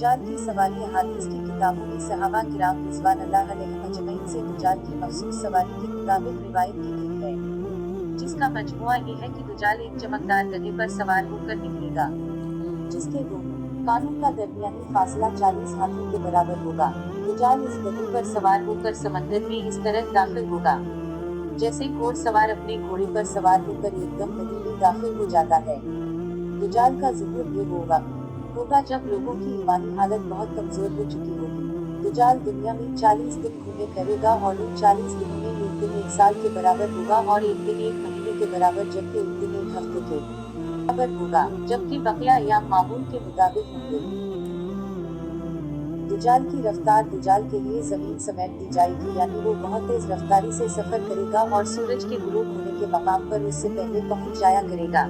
दज्जाल की सवारी अहादीस की किताबों में सहाबा किराम रिज़वानुल्लाह अलैहिम अजमईन से दज्जाल की मखसूस सवारी के मुताबिक रिवायत की गई है, जिसका मजमुआ ये है कि दज्जाल एक चमकदार गधे पर सवार होकर निकलेगा, जिसके दोनों कानों का दरमियानी फासला 40 हाथों के बराबर होगा। दज्जाल इस गधे पर सवार होकर समंदर में इस तरह दाखिल होगा जैसे घोड़सवार अपने घोड़े पर सवार होकर एकदम नदी में दाखिल हो जाता है। दज्जाल का ज़ुहूर ये होगा जब लोगों की ईमानी हालत बहुत कमजोर हो चुकी होगी। दज्जाल दुनिया में 40 दिन घूमे करेगा और उन 40 दिनों में एक दिन एक साल के बराबर होगा और एक दिन एक महीने के बराबर, जबकि एक दिन एक हफ्ते के बराबर होगा, जबकि बकिया या मामूल के मुताबिक होंगे। दज्जाल की रफ्तार, दज्जाल के लिए जमीन समेट दी जाएगी, यानी वो बहुत तेज रफ्तारी से सफर करेगा और सूरज के गुरूब होने के मकाम पर उससे पहले पहुंच जाया करेगा।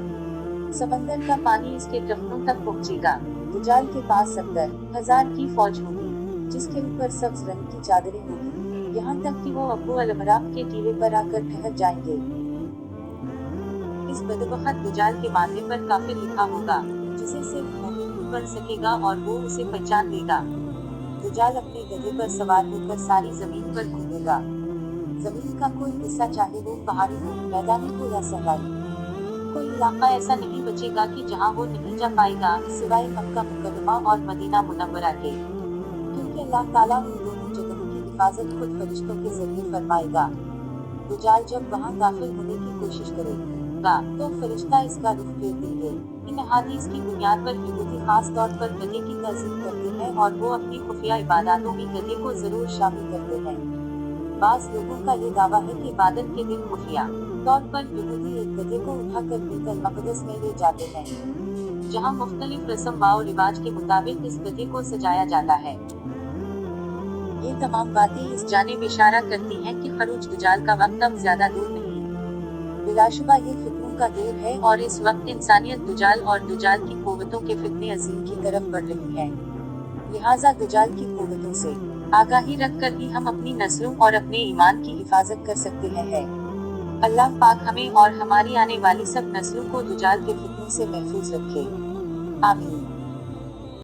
समंदर का पानी इसके टखनों तक पहुंचेगा। दज्जाल के पास 70,000 की फौज होगी, जिसके ऊपर सब्ज रंग की चादरें होगी, यहाँ तक कि वो अबू अल-अमराक के टीले पर आकर ठहर जाएंगे। इस बदबख्त दज्जाल के माथे पर काफिर लिखा होगा, जिसे सिर्फ मोमिन पढ़ सकेगा और वो उसे पहचान लेगा। दज्जाल अपने गधे पर सवार होकर सारी जमीन पर घूमेगा। जमीन का कोई हिस्सा, चाहे वो पहाड़ी हो, मैदानी हो या सहराई, कोई इलाका ऐसा नहीं बचेगा कि जहां वो नहीं जा पाएगा, सिवाय मक्का मुकद्दमा और मदीना मुनव्वरा के, क्योंकि अल्लाह ताला उन दोनों जगहों की हिफाजत खुद फरिश्तों के जरिए फरमाएगा। दज्जाल जब वहां दाखिल होने की कोशिश करेगा तो फरिश्ता इसका रुख फेर देंगे। इन अहादीस की बुनियाद पर यहूदी खास तौर पर गधे की तज़ीम करते हैं और वो अपनी खुफिया इबादतों में गधे को जरूर शामिल करते हैं। बाज़ लोगों का ये दावा है कि इबादत के दिन खुफिया तौर पर यहूदी एक गधे को उठाकर बैतुल मक़दस में ले जाते हैं, जहां मुख्तलिफ रस्म व रिवाज के मुताबिक इस गधे को सजाया जाता है। ये तमाम बातें इस जानिब इशारा करती हैं कि खरूज दज्जाल का वक्त अब ज्यादा दूर नहीं। बिलाशुबा ये फितनों का दौर है और इस वक्त इंसानियत दज्जाल और दज्जाल की क़ुव्वतों के फितने अजीम की तरफ बढ़ रही है। लिहाजा दज्जाल की क़ुव्वतों से आगाही रखकर ही हम अपनी नस्लों और अपने ईमान की हिफाजत कर सकते हैं। अल्लाह पाक हमें और हमारी आने वाली सब नस्लों को दज्जाल के फितनों से महफूज रखे। आमीन।